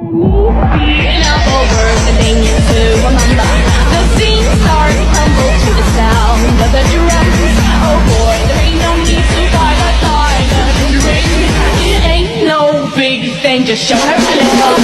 Now over the thing to remember. The scene starts to tumble to the sound of the drum. Oh boy, there ain't no need to fight the silent ring. It ain't no big thing, just show her a little.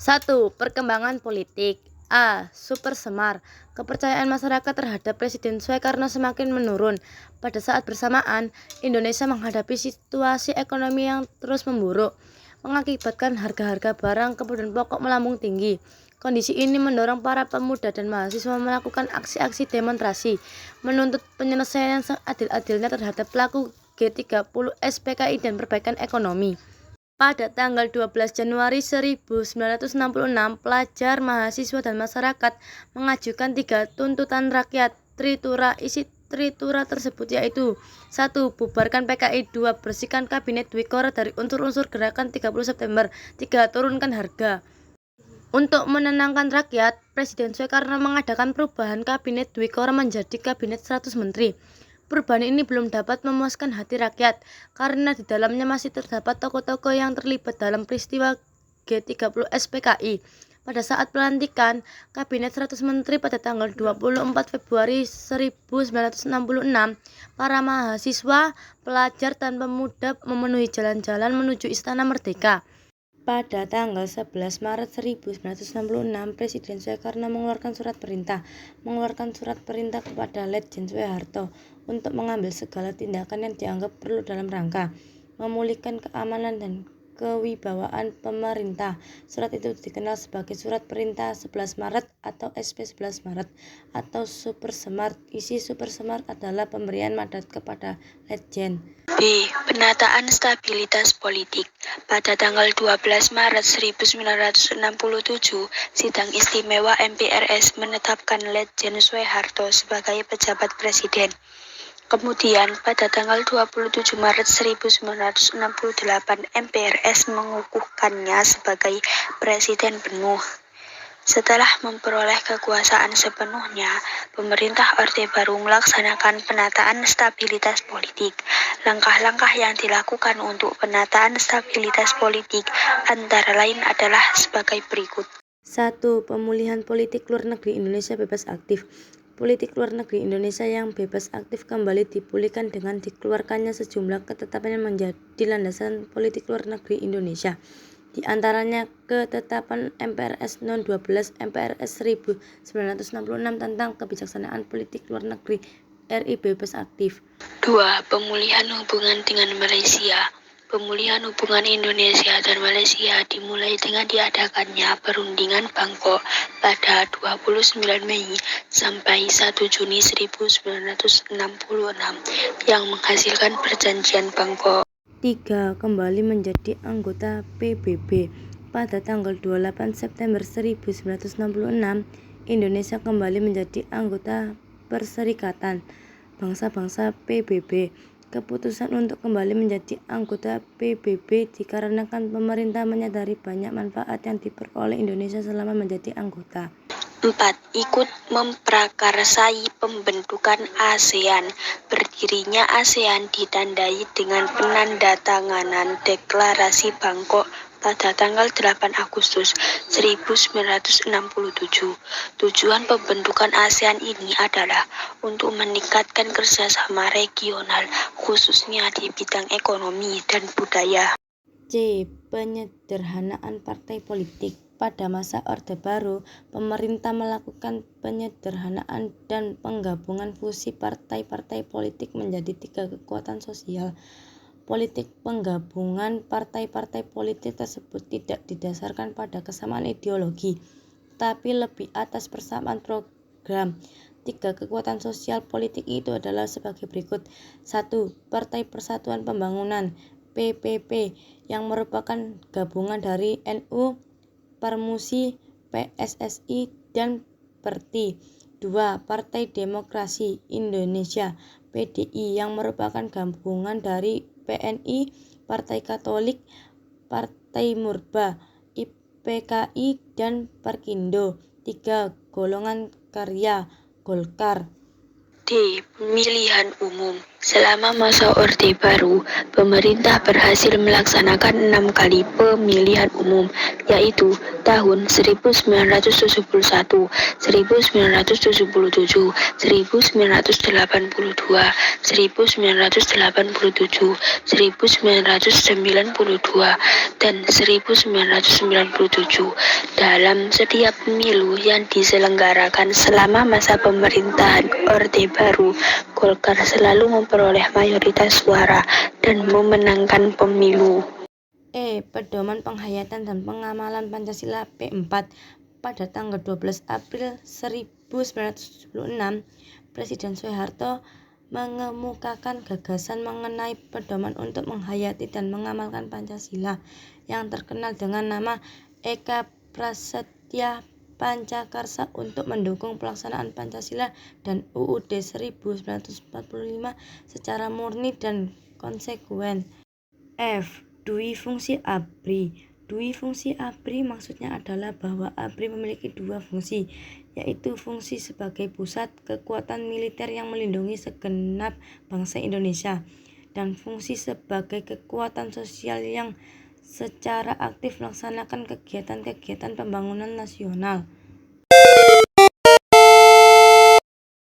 1. Perkembangan politik. A. Super semar. Kepercayaan masyarakat terhadap Presiden Soekarno semakin menurun. Pada saat bersamaan, Indonesia menghadapi situasi ekonomi yang terus memburuk, mengakibatkan harga-harga barang kebutuhan pokok melambung tinggi. Kondisi ini mendorong para pemuda dan mahasiswa melakukan aksi-aksi demonstrasi, menuntut penyelesaian yang seadil-adilnya terhadap pelaku G30 SPKI dan perbaikan ekonomi. Pada tanggal 12 Januari 1966, pelajar, mahasiswa, dan masyarakat mengajukan 3 tuntutan rakyat Tritura. Isi Tritura tersebut yaitu 1. Bubarkan PKI. 2. Bersihkan Kabinet Dwikora dari unsur-unsur gerakan 30 September. 3. Turunkan harga. Untuk menenangkan rakyat, Presiden Soekarno mengadakan perubahan Kabinet Dwikora menjadi Kabinet 100 Menteri. Perubahan ini belum dapat memuaskan hati rakyat karena di dalamnya masih terdapat tokoh-tokoh yang terlibat dalam peristiwa G30 SPKI. Pada saat pelantikan Kabinet 100 Menteri pada tanggal 24 Februari 1966, para mahasiswa, pelajar, dan pemuda memenuhi jalan-jalan menuju Istana Merdeka. Pada tanggal 11 Maret 1966, Presiden Soekarno mengeluarkan surat perintah kepada Letjen Soeharto untuk mengambil segala tindakan yang dianggap perlu dalam rangka memulihkan keamanan dan kewibawaan pemerintah. Surat itu dikenal sebagai Surat Perintah 11 Maret atau SP 11 Maret atau Super Semar. Isi Super Semar adalah pemberian mandat kepada Letjen. B. Penataan stabilitas politik. Pada tanggal 12 Maret 1967, Sidang Istimewa MPRS menetapkan Letjen Soeharto sebagai pejabat presiden. Kemudian, pada tanggal 27 Maret 1968, MPRS mengukuhkannya sebagai presiden penuh. Setelah memperoleh kekuasaan sepenuhnya, pemerintah Orde Baru melaksanakan penataan stabilitas politik. Langkah-langkah yang dilakukan untuk penataan stabilitas politik antara lain adalah sebagai berikut. 1. Pemulihan politik luar negeri Indonesia bebas aktif. Politik luar negeri Indonesia yang bebas aktif kembali dipulihkan dengan dikeluarkannya sejumlah ketetapan yang menjadi landasan politik luar negeri Indonesia. Di antaranya ketetapan MPRS Non 12 MPRS 1966 tentang kebijaksanaan politik luar negeri RI bebas aktif. 2. Pemulihan hubungan dengan Malaysia. Pemulihan hubungan Indonesia dan Malaysia dimulai dengan diadakannya perundingan Bangkok pada 29 Mei sampai 1 Juni 1966 yang menghasilkan perjanjian Bangkok. 3. Kembali menjadi anggota PBB. Pada tanggal 28 September 1966, Indonesia kembali menjadi anggota Perserikatan Bangsa-Bangsa PBB. Keputusan untuk kembali menjadi anggota PBB dikarenakan pemerintah menyadari banyak manfaat yang diperoleh Indonesia selama menjadi anggota. 4. Ikut memprakarsai pembentukan ASEAN. Berdirinya ASEAN ditandai dengan penandatanganan Deklarasi Bangkok pada tanggal 8 Agustus 1967. Tujuan pembentukan ASEAN ini adalah untuk meningkatkan kerjasama regional, khususnya di bidang ekonomi dan budaya. C. Penyederhanaan partai politik. Pada masa Orde Baru, pemerintah melakukan penyederhanaan dan penggabungan fusi partai-partai politik menjadi 3 kekuatan sosial. Politik penggabungan partai-partai politik tersebut tidak didasarkan pada kesamaan ideologi, tapi lebih atas persamaan program. 3 kekuatan sosial politik itu adalah sebagai berikut. 1. Partai Persatuan Pembangunan PPP yang merupakan gabungan dari NU, Permusi, PSSI, dan Perti. 2. Partai Demokrasi Indonesia PDI yang merupakan gabungan dari PNI, Partai Katolik, Partai Murba, IPKI, dan Perkindo. 3. Golongan Karya Golkar. D. Pemilihan umum. Selama masa Orde Baru, pemerintah berhasil melaksanakan 6 kali pemilihan umum, yaitu tahun 1971, 1977, 1982, 1987, 1992, dan 1997. Dalam setiap pemilu yang diselenggarakan selama masa pemerintahan Orde Baru, Golkar selalu memperoleh mayoritas suara dan memenangkan pemilu. Pedoman penghayatan dan pengamalan Pancasila P4 pada tanggal 12 April 1976, Presiden Soeharto mengemukakan gagasan mengenai pedoman untuk menghayati dan mengamalkan Pancasila yang terkenal dengan nama Eka Prasetya Pancakarsa untuk mendukung pelaksanaan Pancasila dan UUD 1945 secara murni dan konsekuen. F. Dui fungsi ABRI. Dui fungsi ABRI maksudnya adalah bahwa ABRI memiliki dua fungsi, yaitu fungsi sebagai pusat kekuatan militer yang melindungi segenap bangsa Indonesia, dan fungsi sebagai kekuatan sosial yang secara aktif melaksanakan kegiatan-kegiatan pembangunan nasional.